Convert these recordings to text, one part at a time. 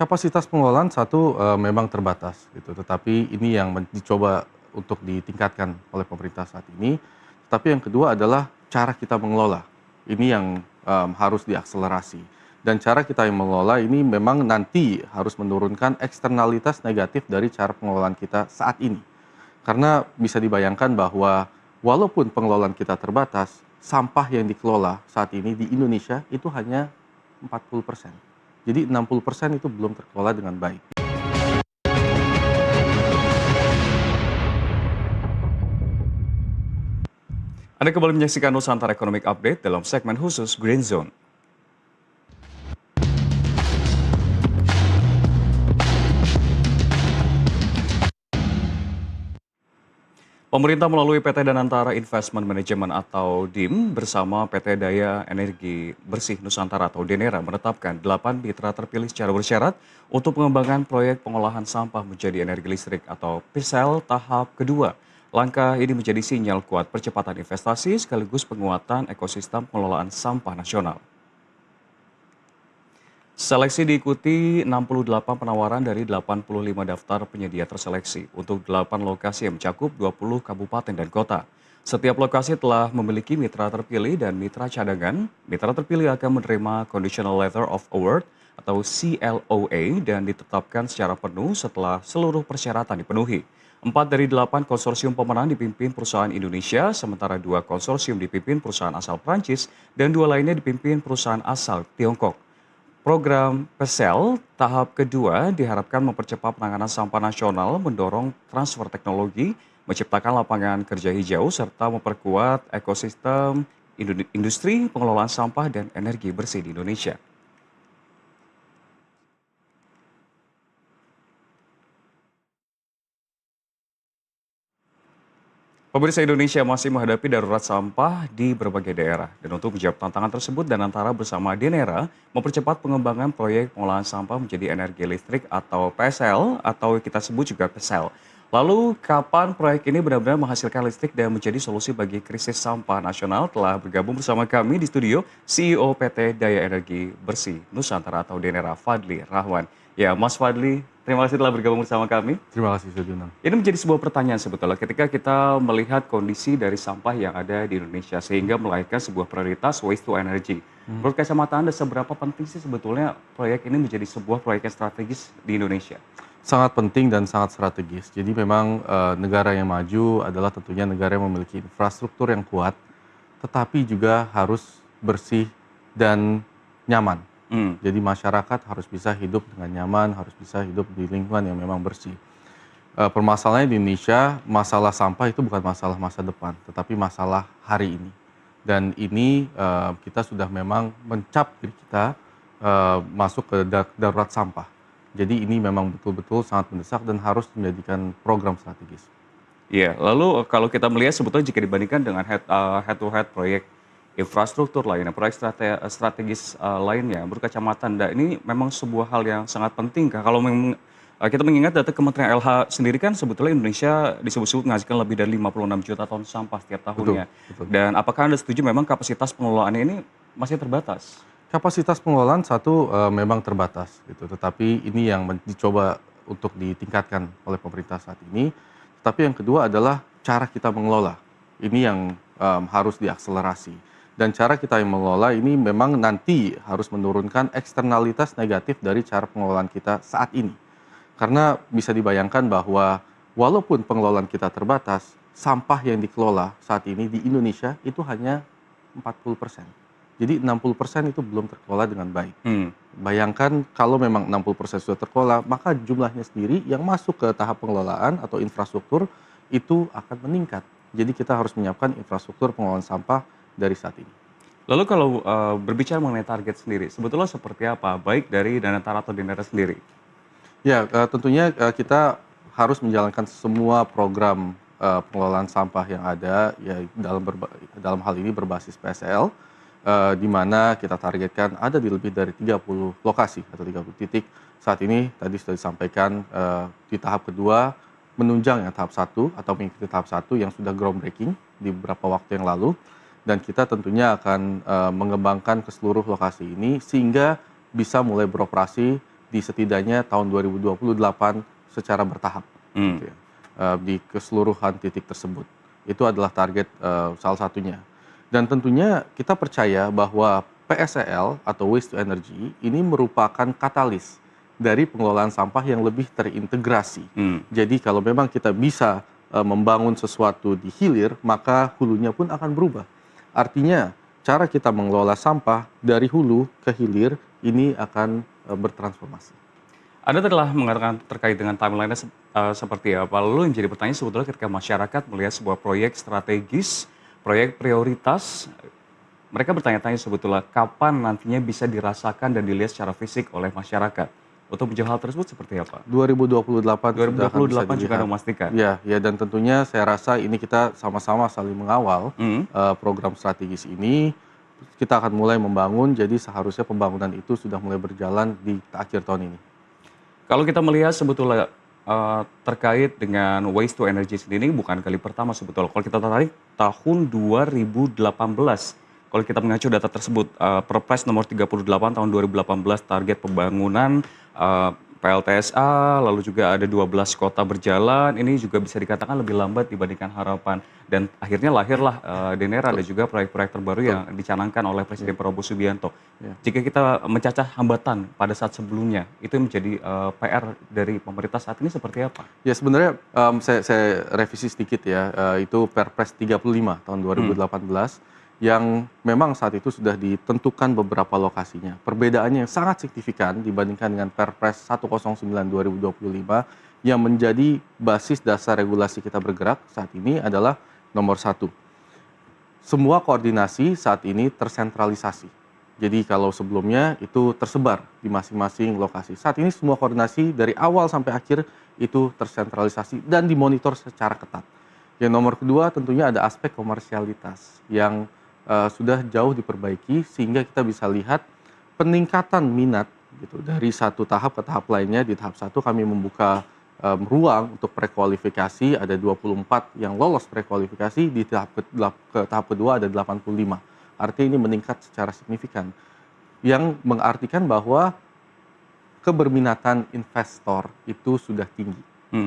Kapasitas pengelolaan satu, memang terbatas gitu, tetapi ini yang dicoba untuk ditingkatkan oleh pemerintah saat ini. Tetapi yang kedua adalah cara kita mengelola. Ini yang, harus diakselerasi. Dan cara kita yang mengelola ini memang nanti harus menurunkan eksternalitas negatif dari cara pengelolaan kita saat ini. Karena bisa dibayangkan bahwa walaupun pengelolaan kita terbatas, sampah yang dikelola saat ini di Indonesia itu hanya 40%. Jadi 60% itu belum terkelola dengan baik. Anda kembali menyaksikan Nusantara Economic Update dalam segmen khusus Green Zone. Pemerintah melalui PT Danantara Investment Management atau DIM bersama PT Daya Energi Bersih Nusantara atau Denera menetapkan 8 mitra terpilih secara bersyarat untuk pengembangan proyek pengolahan sampah menjadi energi listrik atau PISEL tahap kedua. Langkah ini menjadi sinyal kuat percepatan investasi sekaligus penguatan ekosistem pengelolaan sampah nasional. Seleksi diikuti 68 penawaran dari 85 daftar penyedia terseleksi untuk 8 lokasi yang mencakup 20 kabupaten dan kota. Setiap lokasi telah memiliki mitra terpilih dan mitra cadangan. Mitra terpilih akan menerima Conditional Letter of Award atau CLOA dan ditetapkan secara penuh setelah seluruh persyaratan dipenuhi. 4 dari 8 konsorsium pemenang dipimpin perusahaan Indonesia, sementara 2 konsorsium dipimpin perusahaan asal Prancis dan 2 lainnya dipimpin perusahaan asal Tiongkok. Program PESEL tahap kedua diharapkan mempercepat penanganan sampah nasional, mendorong transfer teknologi, menciptakan lapangan kerja hijau, serta memperkuat ekosistem industri pengelolaan sampah dan energi bersih di Indonesia. Pemirsa, Indonesia masih menghadapi darurat sampah di berbagai daerah. Dan untuk menjawab tantangan tersebut, Danantara bersama Denera mempercepat pengembangan proyek pengolahan sampah menjadi energi listrik atau PSL atau kita sebut juga PSL. Lalu, kapan proyek ini benar-benar menghasilkan listrik dan menjadi solusi bagi krisis sampah nasional? Telah bergabung bersama kami di studio CEO PT Daya Energi Bersih Nusantara atau Denera, Fadli Rahwan. Ya, Mas Fadli, terima kasih telah bergabung bersama kami. Terima kasih sudah diundang. Ini menjadi sebuah pertanyaan sebetulnya ketika kita melihat kondisi dari sampah yang ada di Indonesia sehingga melahirkan sebuah prioritas waste to energy. Menurut kacamata Anda, seberapa penting sih sebetulnya proyek ini menjadi sebuah proyek yang strategis di Indonesia? Sangat penting dan sangat strategis. Jadi memang, negara yang maju adalah tentunya negara yang memiliki infrastruktur yang kuat, tetapi juga harus bersih dan nyaman. Jadi masyarakat harus bisa hidup dengan nyaman, harus bisa hidup di lingkungan yang memang bersih. Permasalahannya di Indonesia, masalah sampah itu bukan masalah masa depan, tetapi masalah hari ini. Dan ini, kita sudah memang mencap diri kita, masuk ke darurat sampah. Jadi ini memang betul-betul sangat mendesak dan harus menjadikan program strategis. Iya, lalu kalau kita melihat sebetulnya jika dibandingkan dengan head to head proyek infrastruktur lainnya, proyek strategis lainnya, menurut kacamata Anda ini memang sebuah hal yang sangat penting kah? Kalau memang kita mengingat data Kementerian LH sendiri kan sebetulnya Indonesia disebut-sebut menghasilkan lebih dari 56 juta ton sampah setiap Betul, tahunnya. betul. Dan apakah Anda setuju memang kapasitas pengelolaannya ini masih terbatas? Kapasitas pengelolaan satu, memang terbatas gitu, tetapi ini yang dicoba untuk ditingkatkan oleh pemerintah saat ini. Tetapi yang kedua adalah cara kita mengelola. Ini yang, harus diakselerasi. Dan cara kita yang mengelola ini memang nanti harus menurunkan eksternalitas negatif dari cara pengelolaan kita saat ini. Karena bisa dibayangkan bahwa walaupun pengelolaan kita terbatas, sampah yang dikelola saat ini di Indonesia itu hanya 40%. Jadi 60% itu belum terkelola dengan baik. Hmm. Bayangkan kalau memang 60% sudah terkelola, maka jumlahnya sendiri yang masuk ke tahap pengelolaan atau infrastruktur itu akan meningkat. Jadi kita harus menyiapkan infrastruktur pengelolaan sampah dari saat ini. Lalu kalau berbicara mengenai target sendiri, sebetulnya seperti apa? Baik dari Danantara atau Denera sendiri? Ya, tentunya, kita harus menjalankan semua program, pengelolaan sampah yang ada, ya dalam hal ini berbasis PSL, di mana kita targetkan ada di lebih dari 30 lokasi atau 30 titik. Saat ini tadi sudah disampaikan, di tahap kedua menunjang yang tahap satu atau mengikuti tahap satu yang sudah groundbreaking di beberapa waktu yang lalu, dan kita tentunya akan, mengembangkan ke seluruh lokasi ini sehingga bisa mulai beroperasi di setidaknya tahun 2028 secara bertahap gitu ya, di keseluruhan titik tersebut. Itu adalah target salah satunya. Dan tentunya kita percaya bahwa PSEL atau Waste to Energy ini merupakan katalis dari pengelolaan sampah yang lebih terintegrasi. Jadi kalau memang kita bisa membangun sesuatu di hilir, maka hulunya pun akan berubah. Artinya cara kita mengelola sampah dari hulu ke hilir ini akan bertransformasi. Anda telah mengatakan terkait dengan timeline-nya seperti apa. Lalu yang jadi pertanyaan sebetulnya ketika masyarakat melihat sebuah proyek strategis, proyek prioritas, mereka bertanya-tanya sebetulnya kapan nantinya bisa dirasakan dan dilihat secara fisik oleh masyarakat. Untuk menjawab hal tersebut seperti apa? 2028 sudah akan bisa 2028 juga dilihat. Anda memastikan? Ya, ya, dan tentunya saya rasa ini kita sama-sama saling mengawal program strategis ini. Kita akan mulai membangun, jadi seharusnya pembangunan itu sudah mulai berjalan di akhir tahun ini. Kalau kita melihat sebetulnya terkait dengan waste to energy sendiri ini bukan kali pertama sebetulnya. Kalau kita tarik tahun 2018, kalau kita mengacu data tersebut, Perpres nomor 38 tahun 2018 target pembangunan PLTSA, lalu juga ada 12 kota berjalan, ini juga bisa dikatakan lebih lambat dibandingkan harapan. Dan akhirnya lahirlah Denera dan juga proyek-proyek terbaru yang dicanangkan oleh Presiden Prabowo Subianto. Jika kita mencacah hambatan pada saat sebelumnya, itu menjadi PR dari pemerintah saat ini seperti apa? Ya sebenarnya saya revisi sedikit ya, itu Perpres 35 tahun 2018 yang memang saat itu sudah ditentukan beberapa lokasinya. Perbedaannya yang sangat signifikan dibandingkan dengan Perpres 109 2025 yang menjadi basis dasar regulasi kita bergerak saat ini adalah nomor 1. Semua koordinasi saat ini tersentralisasi. Jadi kalau sebelumnya itu tersebar di masing-masing lokasi. Saat ini semua koordinasi dari awal sampai akhir itu tersentralisasi dan dimonitor secara ketat. Yang nomor kedua tentunya ada aspek komersialitas yang sudah jauh diperbaiki sehingga kita bisa lihat peningkatan minat gitu dari satu tahap ke tahap lainnya. Di tahap 1 kami membuka ruang untuk prekualifikasi, ada 24 yang lolos prekualifikasi, di tahap kedua ada 85. Artinya ini meningkat secara signifikan, yang mengartikan bahwa keberminatan investor itu sudah tinggi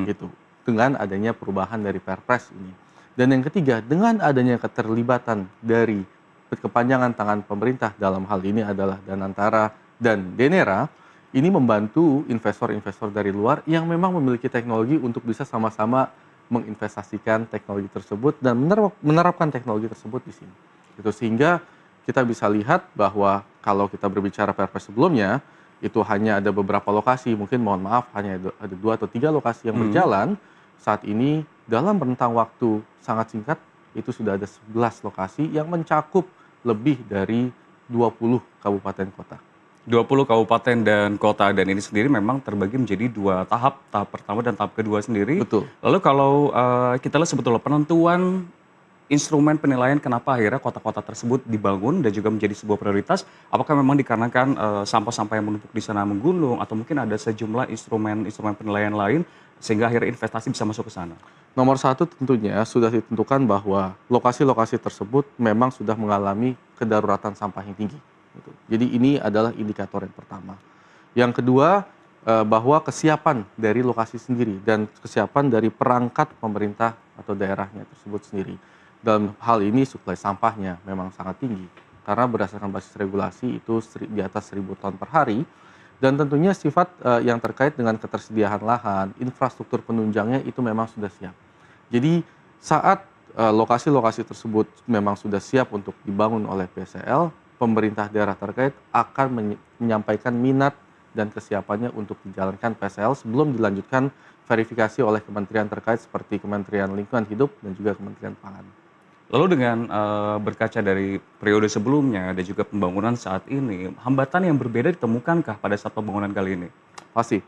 gitu dengan adanya perubahan dari Perpres ini. Dan yang ketiga, dengan adanya keterlibatan dari kepanjangan tangan pemerintah dalam hal ini adalah Danantara dan Denera, ini membantu investor-investor dari luar yang memang memiliki teknologi untuk bisa sama-sama menginvestasikan teknologi tersebut dan menerapkan teknologi tersebut di sini. Itu sehingga kita bisa lihat bahwa kalau kita berbicara Perpres sebelumnya, itu hanya ada beberapa lokasi, mungkin mohon maaf hanya ada 2 atau 3 lokasi yang berjalan. Saat ini dalam rentang waktu sangat singkat itu sudah ada 11 lokasi yang mencakup lebih dari 20 kabupaten kota. 20 kabupaten dan kota, dan ini sendiri memang terbagi menjadi 2 tahap, tahap pertama dan tahap kedua sendiri. Betul. Lalu kalau kita lihat sebetulnya penentuan instrumen penilaian kenapa akhirnya kota-kota tersebut dibangun dan juga menjadi sebuah prioritas, apakah memang dikarenakan sampah-sampah yang menumpuk di sana menggulung atau mungkin ada sejumlah instrumen penilaian lain sehingga akhirnya investasi bisa masuk ke sana? Nomor 1 tentunya sudah ditentukan bahwa lokasi-lokasi tersebut memang sudah mengalami kedaruratan sampah yang tinggi. Gitu. Jadi ini adalah indikator yang pertama. Yang kedua, bahwa kesiapan dari lokasi sendiri dan kesiapan dari perangkat pemerintah atau daerahnya tersebut sendiri. Dalam hal ini suplai sampahnya memang sangat tinggi. Karena berdasarkan basis regulasi itu di atas 1.000 ton per hari. Dan tentunya sifat yang terkait dengan ketersediaan lahan, infrastruktur penunjangnya itu memang sudah siap. Jadi saat lokasi-lokasi tersebut memang sudah siap untuk dibangun oleh PSEL, pemerintah daerah terkait akan menyampaikan minat dan kesiapannya untuk dijalankan PSEL sebelum dilanjutkan verifikasi oleh kementerian terkait seperti Kementerian Lingkungan Hidup dan juga Kementerian Pangan. Lalu dengan berkaca dari periode sebelumnya dan juga pembangunan saat ini, hambatan yang berbeda ditemukankah pada saat pembangunan kali ini? Pasti.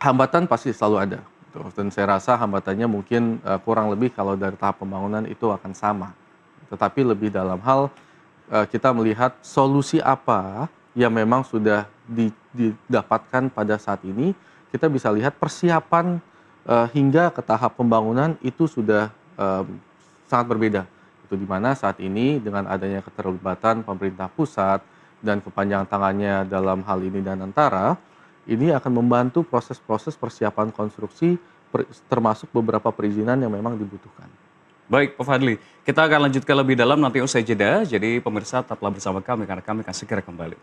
Hambatan pasti selalu ada. Dan saya rasa hambatannya mungkin kurang lebih kalau dari tahap pembangunan itu akan sama. Tetapi lebih dalam hal kita melihat solusi apa yang memang sudah didapatkan pada saat ini. Kita bisa lihat persiapan hingga ke tahap pembangunan itu sudah sangat berbeda. Itu di mana saat ini dengan adanya keterlibatan pemerintah pusat dan kepanjangan tangannya dalam hal ini Danantara, ini akan membantu proses-proses persiapan konstruksi, termasuk beberapa perizinan yang memang dibutuhkan. Baik, Pak Fadli, kita akan lanjutkan lebih dalam nanti usai jeda. Jadi pemirsa tetaplah bersama kami karena kami akan segera kembali.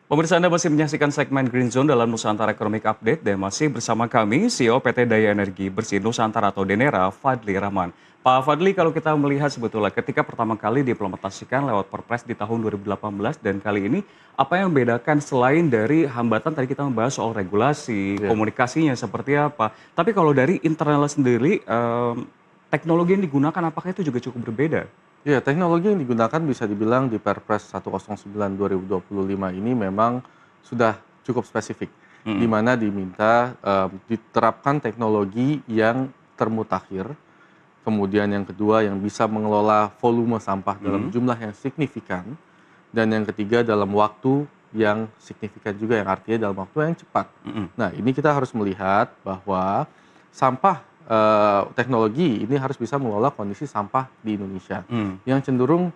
Pemirsa Anda masih menyaksikan segmen Green Zone dalam Nusantara Economic Update dan masih bersama kami CEO PT Daya Energi Bersih Nusantara atau Denera, Fadli Rahman. Pak Fadli, kalau kita melihat sebetulnya ketika pertama kali diimplementasikan lewat Perpres di tahun 2018 dan kali ini, apa yang membedakan selain dari hambatan tadi kita membahas soal regulasi, komunikasinya seperti apa. Tapi kalau dari internal sendiri, teknologi yang digunakan apakah itu juga cukup berbeda? Ya, teknologi yang digunakan bisa dibilang di Perpres 109 2025 ini memang sudah cukup spesifik, di mana diminta diterapkan teknologi yang termutakhir, kemudian yang kedua yang bisa mengelola volume sampah dalam jumlah yang signifikan, dan yang ketiga dalam waktu yang signifikan juga, yang artinya dalam waktu yang cepat. Nah, ini kita harus melihat bahwa sampah teknologi ini harus bisa mengelola kondisi sampah di Indonesia yang cenderung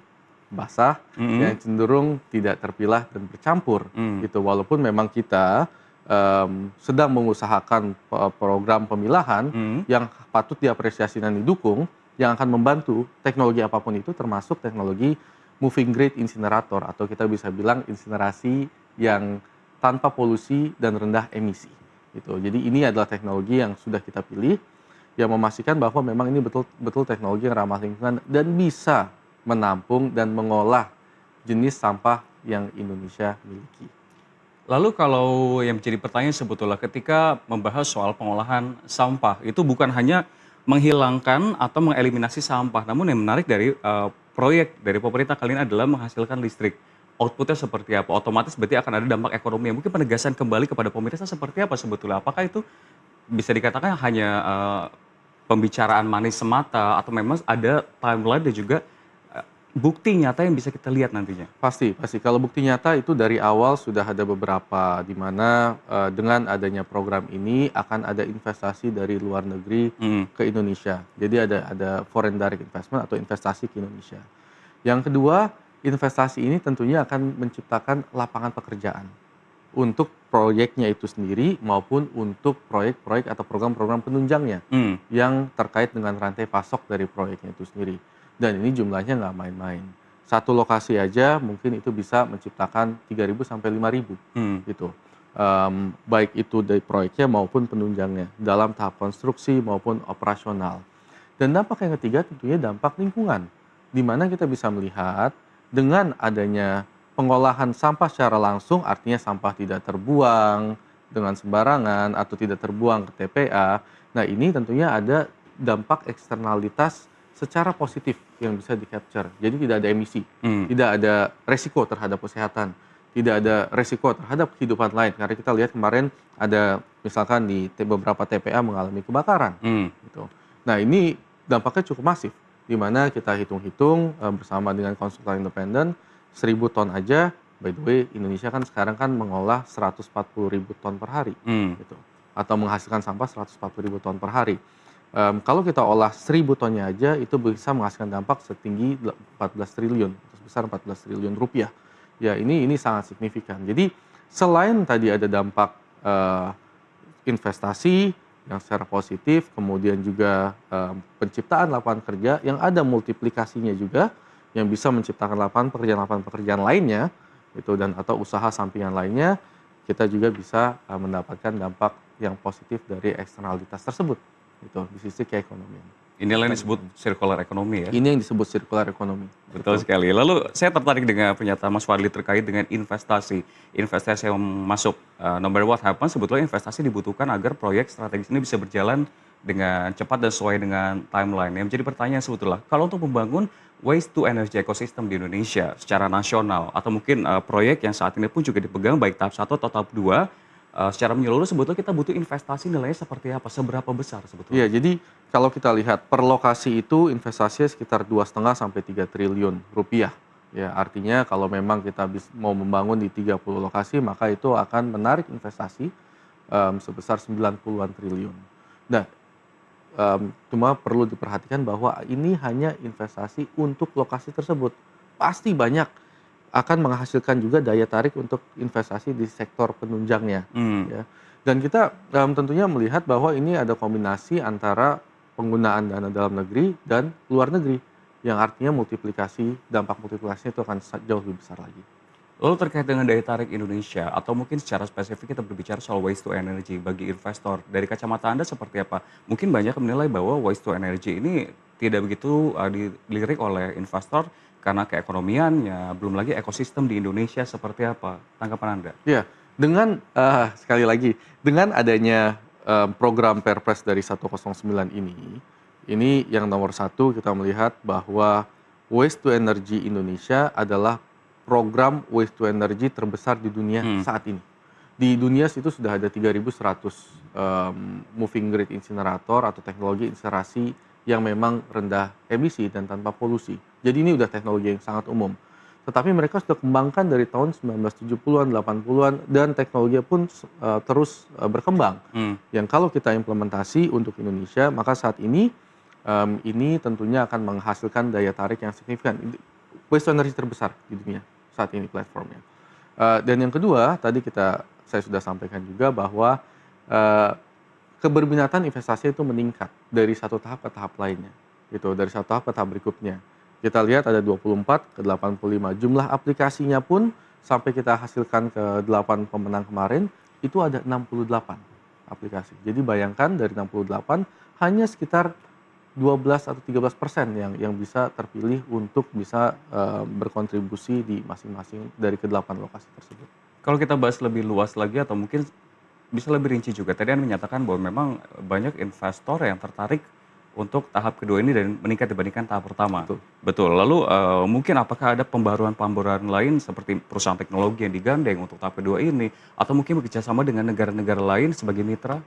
basah, yang cenderung tidak terpilah dan bercampur gitu. Walaupun memang kita sedang mengusahakan program pemilahan yang patut diapresiasi dan didukung, yang akan membantu teknologi apapun itu, termasuk teknologi moving grade incinerator atau kita bisa bilang insinerasi yang tanpa polusi dan rendah emisi gitu. Jadi ini adalah teknologi yang sudah kita pilih, yang memastikan bahwa memang ini betul-betul teknologi yang ramah lingkungan dan bisa menampung dan mengolah jenis sampah yang Indonesia miliki. Lalu kalau yang menjadi pertanyaan sebetulnya ketika membahas soal pengolahan sampah, itu bukan hanya menghilangkan atau mengeliminasi sampah, namun yang menarik dari proyek dari pemerintah kali ini adalah menghasilkan listrik. Outputnya seperti apa? Otomatis berarti akan ada dampak ekonomi. Mungkin penegasan kembali kepada pemerintah seperti apa sebetulnya? Apakah itu bisa dikatakan hanya pembicaraan manis semata atau memang ada timeline dan juga bukti nyata yang bisa kita lihat nantinya? Pasti. Kalau bukti nyata itu dari awal sudah ada beberapa, di mana dengan adanya program ini akan ada investasi dari luar negeri ke Indonesia. Jadi ada foreign direct investment atau investasi ke Indonesia. Yang kedua, investasi ini tentunya akan menciptakan lapangan pekerjaan untuk proyeknya itu sendiri maupun untuk proyek-proyek atau program-program penunjangnya yang terkait dengan rantai pasok dari proyeknya itu sendiri. Dan ini jumlahnya nggak main-main. Satu lokasi aja mungkin itu bisa menciptakan 3.000 sampai 5.000 gitu. Baik itu dari proyeknya maupun penunjangnya dalam tahap konstruksi maupun operasional. Dan dampak yang ketiga tentunya dampak lingkungan, di mana kita bisa melihat dengan adanya pengolahan sampah secara langsung, artinya sampah tidak terbuang dengan sembarangan atau tidak terbuang ke TPA. Nah, ini tentunya ada dampak eksternalitas secara positif yang bisa di-capture. Jadi tidak ada emisi, tidak ada resiko terhadap kesehatan, tidak ada resiko terhadap kehidupan lain. Karena kita lihat kemarin ada misalkan di beberapa TPA mengalami kebakaran. Gitu. Nah, ini dampaknya cukup masif, di mana kita hitung-hitung bersama dengan konsultan independen, 1.000 ton aja, by the way Indonesia kan sekarang kan mengolah 140.000 ton per hari, gitu. Atau menghasilkan sampah 140.000 ton per hari. Kalau kita olah 1.000 tonnya aja, itu bisa menghasilkan dampak setinggi 14 triliun, sebesar 14 triliun rupiah. Ya, ini sangat signifikan. Jadi selain tadi ada dampak investasi yang secara positif, kemudian juga penciptaan lapangan kerja yang ada multiplikasinya juga, yang bisa menciptakan lapangan pekerjaan lainnya, itu dan atau usaha sampingan lainnya, kita juga bisa mendapatkan dampak yang positif dari eksternalitas tersebut. Itu di sisi keekonomian. Inilah yang disebut circular economy ya? Ini yang disebut circular economy. Betul sekali. Lalu saya tertarik dengan pernyataan Mas Fadli terkait dengan investasi. Investasi yang masuk. No matter what happens, sebetulnya investasi dibutuhkan agar proyek strategis ini bisa berjalan dengan cepat dan sesuai dengan timeline. Yang menjadi pertanyaan sebetulnya, kalau untuk membangun waste to energy ecosystem di Indonesia secara nasional, atau mungkin proyek yang saat ini pun juga dipegang baik tahap 1 atau tahap 2, secara menyeluruh sebetulnya kita butuh investasi nilainya seperti apa, seberapa besar sebetulnya? Iya, jadi kalau kita lihat per lokasi itu investasinya sekitar 2,5 sampai 3 triliun rupiah. Ya, artinya kalau memang kita mau membangun di 30 lokasi, maka itu akan menarik investasi sebesar 90-an triliun. Nah, cuma perlu diperhatikan bahwa ini hanya investasi untuk lokasi tersebut. Pasti banyak akan menghasilkan juga daya tarik untuk investasi di sektor penunjangnya, Hmm. ya. Dan kita, tentunya melihat bahwa ini ada kombinasi antara penggunaan dana dalam negeri dan luar negeri, yang artinya dampak multiplikasinya itu akan jauh lebih besar lagi. Lalu terkait dengan daya tarik Indonesia atau mungkin secara spesifik kita berbicara soal waste to energy bagi investor, dari kacamata Anda seperti apa? Mungkin banyak yang menilai bahwa waste to energy ini tidak begitu dilirik oleh investor karena keekonomiannya, belum lagi ekosistem di Indonesia seperti apa? Tanggapan Anda? Ya, dengan, sekali lagi, dengan adanya, program Perpres dari 109 ini yang nomor satu kita melihat bahwa waste to energy Indonesia adalah program waste to energy terbesar di dunia Hmm. saat ini. Di dunia itu sudah ada 3.100, moving grade incinerator atau teknologi incinerasi yang memang rendah emisi dan tanpa polusi. Jadi ini udah teknologi yang sangat umum. Tetapi mereka sudah kembangkan dari tahun 1970-an, 80-an dan teknologinya pun terus berkembang. Hmm. Yang kalau kita implementasi untuk Indonesia, maka saat ini tentunya akan menghasilkan daya tarik yang signifikan. Waste to energy terbesar di dunia saat ini platformnya. Dan yang kedua, tadi saya sudah sampaikan juga bahwa eh, keberminatan investasi itu meningkat dari satu tahap ke tahap lainnya, gitu, dari satu tahap ke tahap berikutnya. Kita lihat ada 24 ke 85, jumlah aplikasinya pun sampai kita hasilkan ke 8 pemenang kemarin, itu ada 68 aplikasi. Jadi bayangkan dari 68 hanya sekitar 12 atau 13% yang bisa terpilih untuk bisa, berkontribusi di masing-masing dari ke-8 lokasi tersebut. Kalau kita bahas lebih luas lagi atau mungkin bisa lebih rinci juga, tadi Anda menyatakan bahwa memang banyak investor yang tertarik untuk tahap kedua ini dan meningkat dibandingkan tahap pertama. Betul. Betul. Lalu mungkin apakah ada pembaruan-pembaruan lain seperti perusahaan teknologi yang digandeng untuk tahap kedua ini atau mungkin bekerjasama dengan negara-negara lain sebagai mitra?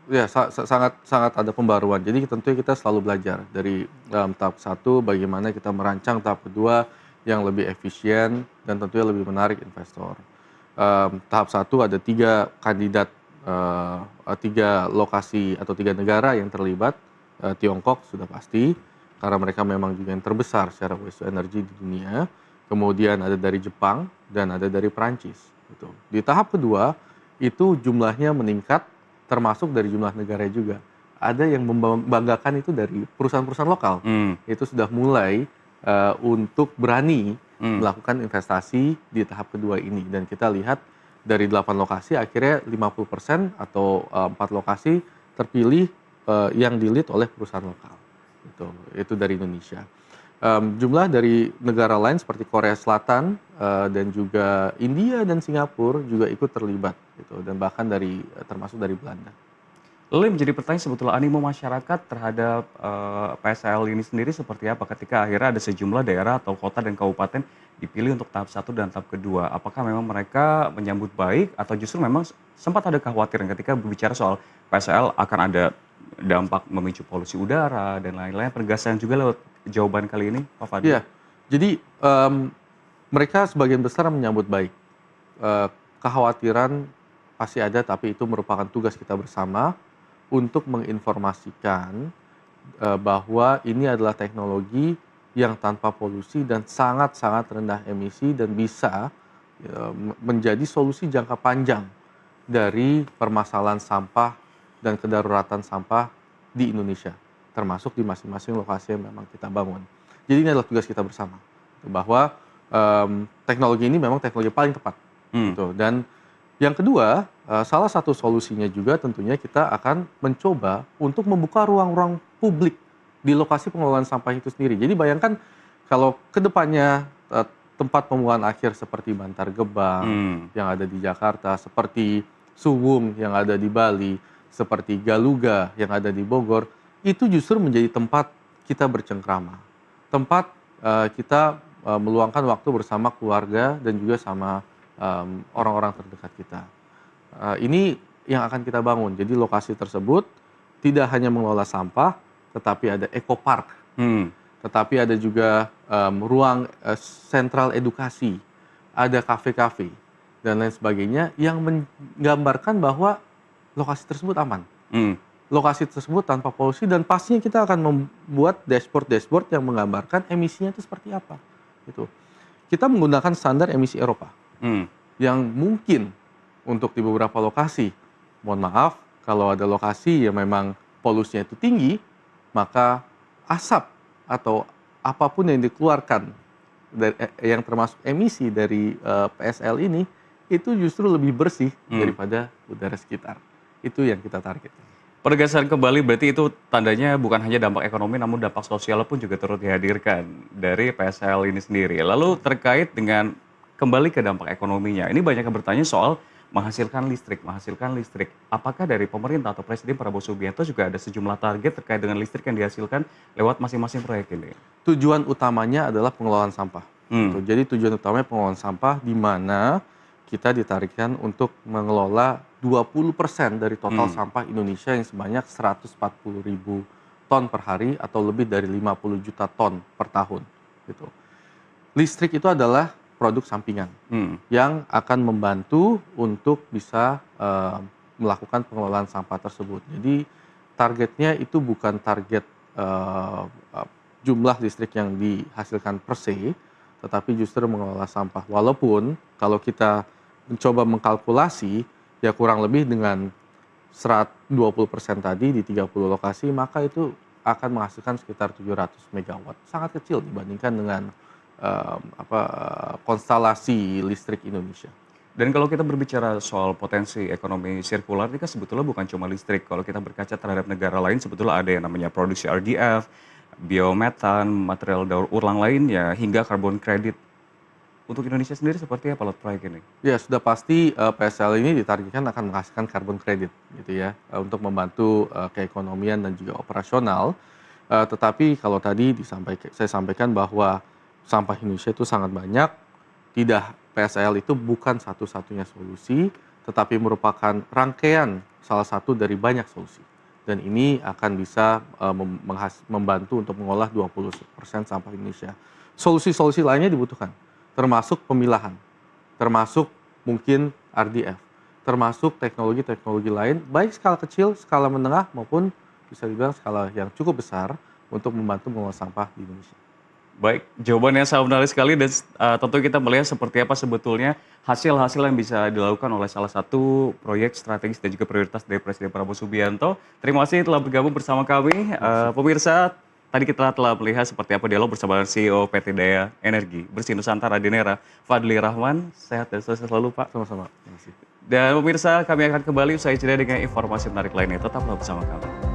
Ya, sangat sangat ada pembaruan. Jadi tentunya kita selalu belajar dari, tahap satu bagaimana kita merancang tahap kedua yang lebih efisien dan tentunya lebih menarik investor. Tahap satu ada 3 kandidat, 3 lokasi atau 3 negara yang terlibat. Tiongkok sudah pasti, karena mereka memang juga yang terbesar secara waste to energy di dunia. Kemudian ada dari Jepang dan ada dari Perancis, gitu. Di tahap kedua, itu jumlahnya meningkat, termasuk dari jumlah negara juga. Ada yang membanggakan itu dari perusahaan-perusahaan lokal. Hmm. Itu sudah mulai, untuk berani Hmm. melakukan investasi di tahap kedua ini, dan kita lihat dari 8 lokasi akhirnya 50% atau 4 lokasi terpilih, yang di-lead oleh perusahaan lokal. Itu dari Indonesia. Jumlah dari negara lain seperti Korea Selatan, dan juga India dan Singapura juga ikut terlibat gitu, dan bahkan termasuk dari Belanda. Lalu yang menjadi pertanyaan sebetulnya animo masyarakat terhadap PSL ini sendiri seperti apa ketika akhirnya ada sejumlah daerah atau kota dan kabupaten dipilih untuk tahap satu dan tahap kedua. Apakah memang mereka menyambut baik atau justru memang sempat ada kekhawatiran ketika berbicara soal PSL akan ada dampak memicu polusi udara dan lain-lain. Penegasan juga lewat jawaban kali ini, Pak Fadil. Iya, jadi, mereka sebagian besar menyambut baik. Kekhawatiran pasti ada, tapi itu merupakan tugas kita bersama untuk menginformasikan, bahwa ini adalah teknologi yang tanpa polusi dan sangat-sangat rendah emisi dan bisa, menjadi solusi jangka panjang dari permasalahan sampah dan kedaruratan sampah di Indonesia, termasuk di masing-masing lokasi yang memang kita bangun. Jadi ini adalah tugas kita bersama, bahwa, teknologi ini memang teknologi paling tepat, Hmm. gitu. Dan yang kedua, salah satu solusinya juga tentunya kita akan mencoba untuk membuka ruang-ruang publik di lokasi pengelolaan sampah itu sendiri. Jadi bayangkan kalau ke depannya, tempat pembuangan akhir seperti Bantar Gebang Hmm. yang ada di Jakarta, seperti Suwung yang ada di Bali, seperti Galuga yang ada di Bogor, itu justru menjadi tempat kita bercengkrama. Tempat, kita, meluangkan waktu bersama keluarga dan juga sama, orang-orang terdekat kita. Ini yang akan kita bangun. Jadi lokasi tersebut tidak hanya mengelola sampah, tetapi ada eco-park, Hmm. tetapi ada juga, ruang, sentral edukasi, ada kafe-kafe, dan lain sebagainya yang menggambarkan bahwa lokasi tersebut aman. Hmm. lokasi tersebut tanpa polusi, dan pastinya kita akan membuat dashboard yang menggambarkan emisinya itu seperti apa. Gitu. Kita menggunakan standar emisi Eropa yang mungkin untuk di beberapa lokasi, mohon maaf, kalau ada lokasi yang memang polusinya itu tinggi, maka asap atau apapun yang dikeluarkan yang termasuk emisi dari PSL ini itu justru lebih bersih daripada udara sekitar. Itu yang kita target. Penegasan kembali berarti itu tandanya bukan hanya dampak ekonomi namun dampak sosial pun juga turut dihadirkan dari PSL ini sendiri. Lalu terkait dengan kembali ke dampak ekonominya, ini banyak yang bertanya soal menghasilkan listrik. Apakah dari pemerintah atau Presiden Prabowo Subianto juga ada sejumlah target terkait dengan listrik yang dihasilkan lewat masing-masing proyek ini? Tujuan utamanya adalah pengelolaan sampah. Gitu. Jadi tujuan utamanya pengelolaan sampah, di mana kita ditargetkan untuk mengelola 20% dari total sampah Indonesia yang sebanyak 140.000 ton per hari atau lebih dari 50 juta ton per tahun. Gitu. Listrik itu adalah produk sampingan yang akan membantu untuk bisa melakukan pengelolaan sampah tersebut. Jadi targetnya itu bukan target jumlah listrik yang dihasilkan per se, tetapi justru mengelola sampah. Walaupun kalau kita mencoba mengkalkulasi, ya kurang lebih dengan 20% tadi di 30 lokasi, maka itu akan menghasilkan sekitar 700 megawatt. Sangat kecil dibandingkan dengan konstelasi listrik Indonesia. Dan kalau kita berbicara soal potensi ekonomi sirkular, ini kan sebetulnya bukan cuma listrik. Kalau kita berkaca terhadap negara lain, sebetulnya ada yang namanya produksi RDF, biometan, material daur ulang lainnya, hingga carbon credit. Untuk Indonesia sendiri seperti apa proyek ini? Ya, sudah pasti PSL ini ditargetkan akan menghasilkan carbon credit, gitu ya, untuk membantu keekonomian dan juga operasional. Tetapi kalau tadi saya sampaikan bahwa sampah Indonesia itu sangat banyak, tidak, PSL itu bukan satu-satunya solusi, tetapi merupakan rangkaian salah satu dari banyak solusi. Dan ini akan bisa membantu untuk mengolah 20% sampah Indonesia. Solusi-solusi lainnya dibutuhkan, termasuk pemilahan, termasuk mungkin RDF, termasuk teknologi-teknologi lain, baik skala kecil, skala menengah, maupun bisa dibilang skala yang cukup besar untuk membantu mengolah sampah di Indonesia. Baik, jawabannya sangat menarik sekali dan tentu kita melihat seperti apa sebetulnya hasil-hasil yang bisa dilakukan oleh salah satu proyek strategis dan juga prioritas dari Presiden Prabowo Subianto. Terima kasih telah bergabung bersama kami. Pemirsa, tadi kita telah melihat seperti apa dialog bersama CEO PT Daya Energi Bersih Nusantara Dinera, Fadli Rahman. Sehat dan sukses selalu, Pak. Sama-sama. Terima kasih. Dan pemirsa, kami akan kembali usai jeda dengan informasi menarik lainnya. Tetaplah bersama kami.